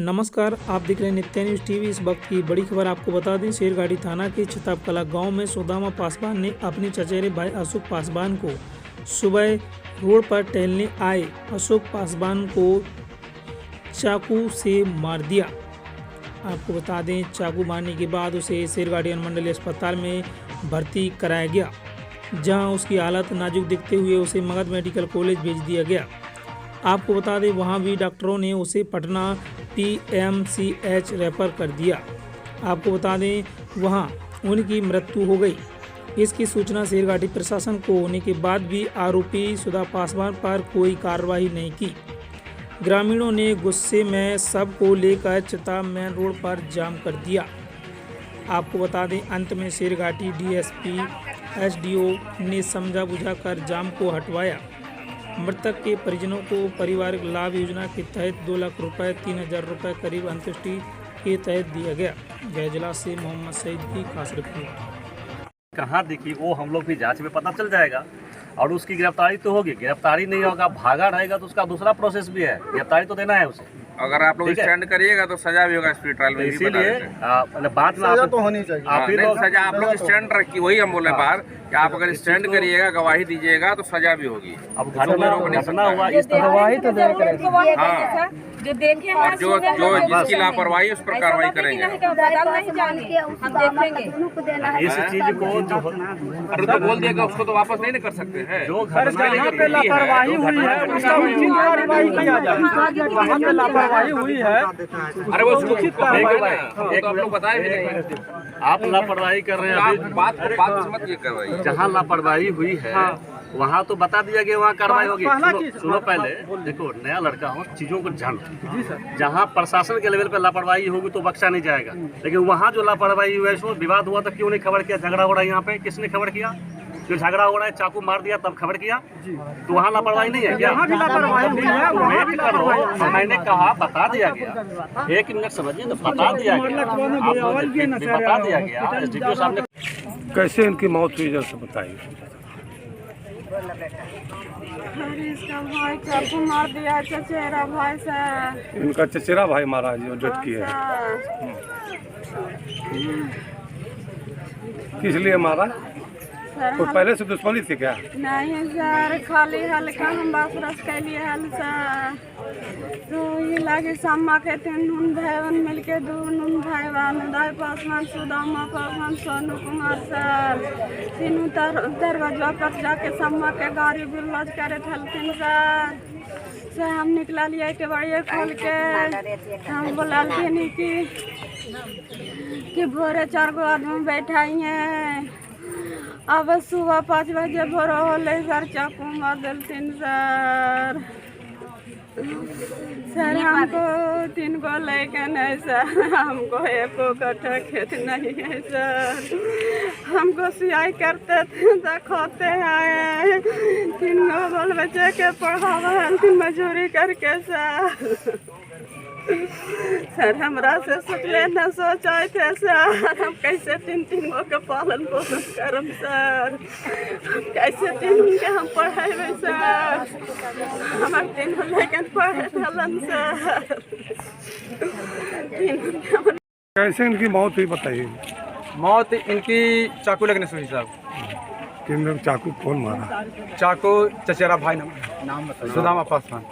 नमस्कार, आप देख रहे हैं नित्य न्यूज़ टीवी। इस वक्त की बड़ी खबर आपको बता दें, शेरगाड़ी थाना के छतापकला गांव में सुदामा पासवान ने अपने चचेरे भाई अशोक पासवान को सुबह रोड पर टहलने आए अशोक पासवान को चाकू से मार दिया। आपको बता दें, चाकू मारने के बाद उसे शेरगाड़ी अनुमंडलीय अस्पताल में भर्ती कराया गया, जहां उसकी हालत नाजुक दिखते हुए उसे मगध मेडिकल कॉलेज भेज दिया गया। आपको बता दें, वहां भी डॉक्टरों ने उसे पटना PMCH रेफर कर दिया। आपको बता दें, वहां उनकी मृत्यु हो गई। इसकी सूचना शेरगाड़ी प्रशासन को होने के बाद भी आरोपी सुधा पासवान पर कोई कार्रवाई नहीं की। ग्रामीणों ने गुस्से में शव को लेकर चिता मेन रोड पर जाम कर दिया। आपको बता दें, अंत में शेरगाड़ी DSP SDO ने समझा बुझाकर जाम को हटवाया। मृतक के परिजनों को पारिवारिक लाभ योजना के तहत 2 लाख रुपए 3,000 रुपये करीब अंत्येष्टि के तहत दिया गया। गया जिला से मोहम्मद सईद की खास रिपोर्ट। कहाँ देखिए, वो हम लोग भी जांच में पता चल जाएगा और उसकी गिरफ्तारी तो होगी। गिरफ्तारी नहीं होगा, भागा रहेगा तो उसका दूसरा प्रोसेस भी है, गिरफ्तारी तो देना है उसे। अगर आप लोग स्टैंड करिएगा तो सजा भी होगा स्पीड ट्रायल में। इसीलिए बात में सजा तो होनी चाहिए। आप ही लोग सजा आप लोग स्टैंड रखिए, वही हम बोले बात कि आप अगर स्टैंड करिएगा, गवाही दीजिएगा तो सजा भी होगी। अब घटना हुआ इस तरह गवाही तो देना करेंगे। हाँ, जो देखे और जो जिसकी लापरवाही उस पर कार्रवाई करेंगे। हम देखेंगे इस चीज को जो अरे तो बोल दिएगा, उसको तो वापस नहीं कर सकते हैं। जो घटना लापरवाही हुई है उसका उचित कार्रवाई किया जाए। वहाँ पे लापरवाही हुई है, अरे वो सूचित एक आप लोग बताए भी नहीं। आप लापरवाही कर रहे हैं। अभी बात से मत ये करवाइए। जहाँ लापरवाही हुई है वहाँ तो बता दिया गया, वहाँ कार्रवाई होगी। सुनो पहले, देखो नया लड़का हो, चीज़ों को जान। जहाँ प्रशासन के लेवल पे लापरवाही होगी तो बख्शा नहीं जाएगा, लेकिन वहाँ जो लापरवाही हुआ है, इसमें विवाद हुआ तो क्यों नहीं खबर किया? झगड़ा हो रहा है यहाँ पे, किसने खबर किया? जो झगड़ा हो रहा है, चाकू मार दिया तब खबर किया, तो वहाँ लापरवाही नहीं है क्या? वेट करो, मैंने कहा बता दिया गया। 1 मिनट समझिए, तो बता दिया गया, बता दिया गया। SDPO साहब ने कैसे इनकी मौत हुई जैसे बताइए। इसका भाई चाकू मार दिया, चचेरा भाई से। इनका चचेरा भाई मारा जो डेथ किया है, किस लिए मारा? तो पहले से दुश्मनी थी क्या? नहीं सर, खाली हल्का हम बात के लिए हल सर। तो ये लगे सम्मा के 3 भाई मिलके 2 भाई उदय पासवान, सुदामा पासवान, सोनू कुमार सर। 3 दरवाजा पर जाके सम्मा के गाड़ी बिल्लाज करे थलथिन सर। हम निकला लिया के बड़िए खोल के हम बोला नहीं कि भोरे 4 गो आदमी बैठाई हैं। अब सुबह 5 बजे भोर होले सर, चाकू मार दिलथिन सर। सर हमको 3 गो लड़के नहीं सर, हमको 1 कट्ठा खेत नहीं है सर। हमको सियाई करते थे, खोते हैं। 3 गो बाल बच्चे के पढ़ावा मजूरी करके सर। सर हमरा से सकले न सोचाए थे सर, हम कैसे 3 गो के पालन पोषण करम सर। कैसे 3 के हम पढ़ेबे सर। हमार 3 लेकिन पढ़े थलन सर। कैसे इनकी मौत हुई बताइए। मौत इनकी चाकू लगने से हुई साहब। किन लोग चाकू कौन मारा? चाकू चचेरा भाई नाम बताइए। सुदामा पासवान।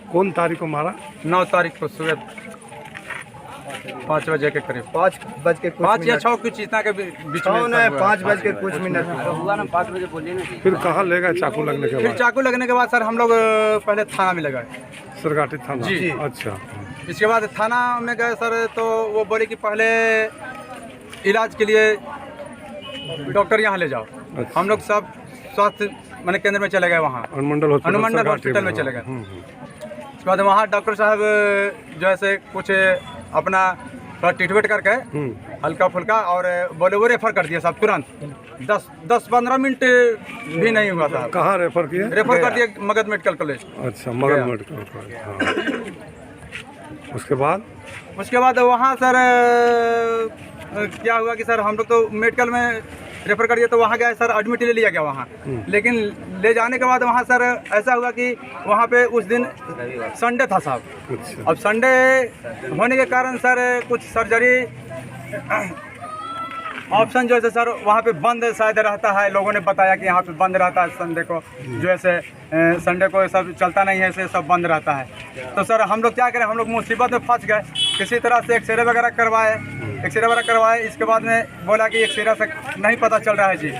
कौन तारीख को मारा? 9 तारीख को सुबह 5 बजे के करीब। 5 बज के 5 या 6 कुछ इतना के बीच में। 5 बज के कुछ मिनट हुआ ना, 5 बजे बोलिए ना। फिर कहाँ ले गए चाकू लगने के फिर बाद? चाकू लगने के बाद सर हम लोग पहले थाना में लगाए। सरगाटी थाना? जी। अच्छा। इसके बाद थाना में गए सर, तो वो बोले कि पहले इलाज के लिए डॉक्टर यहाँ ले जाओ। अच्छा। हम लोग सब स्वास्थ्य माने केंद्र में चले गए, वहाँ अनुमंडल हॉस्पिटल में चले गए। उसके बाद वहाँ डॉक्टर साहब जो है कुछ अपना थोड़ा ट्रीटमेंट करके हल्का फुल्का और बोले वो रेफर कर दिया साहब तुरंत। 10-15 मिनट भी नहीं हुआ साहब। कहाँ रेफर किया? रेफर कर दिया मगध मेडिकल कॉलेज। अच्छा, मगध मेडिकल कॉलेज। उसके बाद वहाँ सर क्या हुआ कि सर हम लोग तो मेडिकल में रेफर कर दिया तो वहाँ गए सर, एडमिट ले लिया गया वहाँ। लेकिन ले जाने के बाद वहाँ सर ऐसा हुआ कि वहाँ पे उस दिन संडे था साहब। अब संडे होने के कारण सर कुछ सर्जरी ऑप्शन जो है सर वहाँ पे बंद शायद रहता है, लोगों ने बताया कि यहाँ पे बंद रहता है संडे को, जो ऐसे संडे को सब चलता नहीं है, ऐसे सब बंद रहता है। तो सर हम लोग क्या करें, हम लोग मुसीबत में फंस गए। किसी तरह से एक्सरे वगैरह करवाए, इसके बाद में बोला कि एक्सरे से नहीं पता चल रहा है जी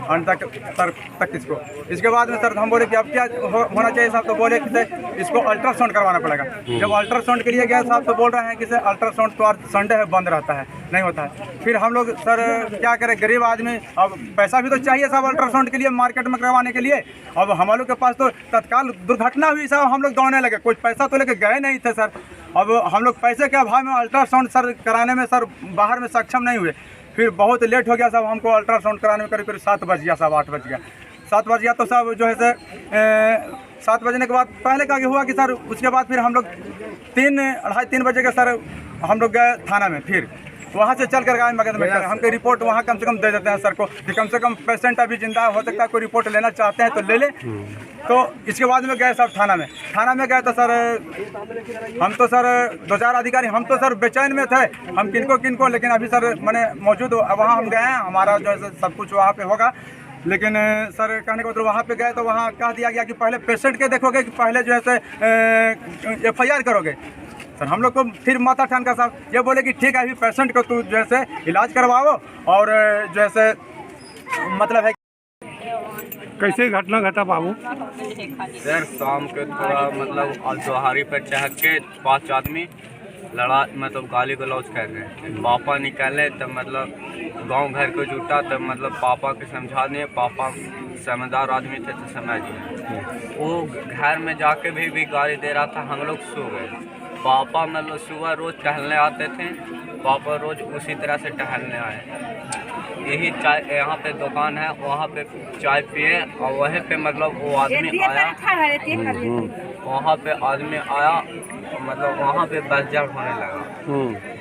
अंत तक इसको। इसके बाद में सर हम बोले कि अब क्या होना चाहिए साहब, तो बोले कि इसको अल्ट्रासाउंड करवाना पड़ेगा। जब अल्ट्रासाउंड के लिए गया साहब तो बोल रहे हैं कि सर अल्ट्रासाउंड तो आज संडे है, बंद रहता है, नहीं होता है। फिर हम लोग सर क्या करें, गरीब आदमी, अब पैसा भी तो चाहिए साहब अल्ट्रासाउंड के लिए, मार्केट में करवाने के लिए। अब हम लोग के पास तो तत्काल दुर्घटना हुई साहब, हम लोग दौड़ने लगे, कुछ पैसा तो लेके गए नहीं थे सर। अब हम लोग पैसे के अभाव में अल्ट्रासाउंड सर कराने में सर बाहर में सक्षम नहीं हुए। फिर बहुत लेट हो गया साहब, हमको अल्ट्रासाउंड कराने में करीब 7 बज गया साहब, 8 बज गया, 7 बज गया। तो साहब जो है सर 7 बजने के बाद पहले क्या हुआ कि सर उसके बाद फिर हम लोग 3-3:30 बजे के सर हम लोग गए थाना में। फिर वहाँ से चल कर गए मगध में, हमको रिपोर्ट वहाँ कम से कम दे देते हैं सर को कि कम से कम पेशेंट अभी जिंदा हो सकता है, कोई रिपोर्ट लेना चाहते हैं तो ले लें। तो इसके बाद में गए सर थाना में गए तो सर हम तो सर 2-4 अधिकारी हम तो सर बेचैन में थे, हम किनको, लेकिन अभी सर मैंने मौजूद वहाँ हम गए हैं, हमारा जो है सब कुछ वहाँ पे होगा। लेकिन सर कहने के मतलब वहाँ पे गए तो वहाँ कह दिया गया कि पहले पेशेंट के देखोगे कि पहले जो है FIR करोगे। सर हम लोग को फिर माथा ठान का साहब ये बोले कि ठीक है अभी पेशेंट को तू जैसे इलाज करवाओ और जैसे मतलब है। कैसे घटना घटा बाबू? सर शाम के थोड़ा मतलब जोहारी पर चढ़ के 5 आदमी लड़ा, मतलब गाली गलौज कर रहे हैं। पापा निकाले तब मतलब गांव घर को जुटा, तब मतलब पापा के समझा दिए, पापा समझदार आदमी थे तो समझ गए। वो घर में जाके भी गाली दे रहा था, हम लोग सो गए। पापा मतलब सुबह रोज़ टहलने आते थे, पापा रोज़ उसी तरह से टहलने आए। यही चाय यहाँ पे दुकान है, वहाँ पे चाय पिए और वहीं पे मतलब वो आदमी आया, वहाँ पे आदमी आया, मतलब वहाँ पे बस जब होने लगा।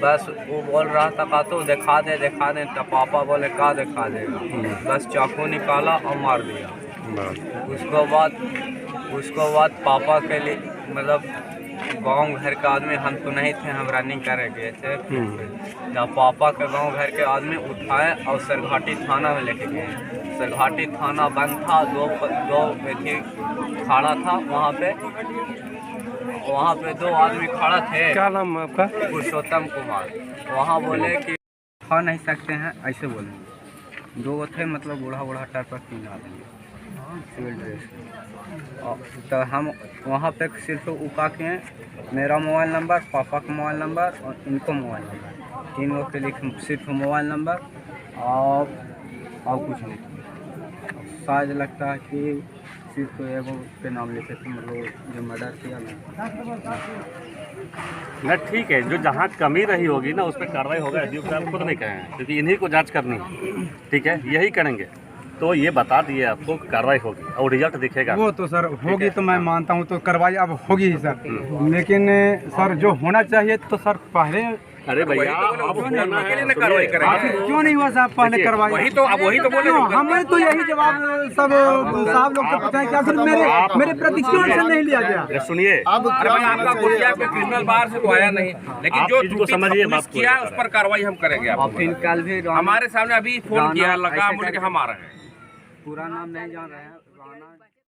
बस वो बोल रहा था का तो दिखा दे, तो पापा बोले का दिखा देगा, बस चाकू निकाला और मार दिया। उसको बाद पापा के लिए मतलब गांव घर के आदमी, हम तो नहीं थे, हम रनिंग करे गए थे। जब पापा के गांव घर के आदमी उठाए और सरघाटी थाना में लेके गए। सरघाटी थाना बंद था, दो व्यक्ति खड़ा था वहाँ पे 2 आदमी खड़ा थे। क्या नाम है आपका? पुरुषोत्तम कुमार। वहाँ बोले कि खा नहीं सकते हैं, ऐसे बोले। 2 थे मतलब बूढ़ा टाइप का 3 आदमी सिविल ड्रेस। तो हम वहाँ पे सिर्फ उका किए मेरा मोबाइल नंबर, पापा का मोबाइल नंबर और इनको मोबाइल नंबर, 3 लोग के लिए सिर्फ मोबाइल नंबर और कुछ नहीं। शायद लगता है कि सिर्फ एगो के नाम लिखे थे, मतलब जो मर्डर किया ना। ठीक है, जो जहाँ कमी रही होगी ना उस पर कार्रवाई होगा, एसडीओ साहब खुद नहीं कहे हैं, क्योंकि इन्हीं को जांच करनी है। ठीक है, यही करेंगे तो ये बता दिए आपको कार्रवाई होगी और रिजल्ट दिखेगा। वो तो सर होगी तो मैं मानता हूँ, तो कार्रवाई अब होगी ही सर। लेकिन सर जो होना चाहिए तो सर पहले, अरे भैया कार्रवाई करेंगे, क्यों नहीं हुआ साहब पहले कार्रवाई? वही तो बोले, हमें तो यही जवाब सब साहब लोग को पूछा कि आखिर मेरे प्रति क्यों एक्शन नहीं लिया गया? सुनिए, अरे भाई आपका गुड़िया पे क्रिमिनल बार से तो आया नहीं, लेकिन जो समझिए बात किया उस पर कार्रवाई हम करेंगे। कल भी हमारे सामने अभी फोन किया, लगा मुझे कि हम आ रहे हैं। पूरा नाम नहीं जान रहे हैं।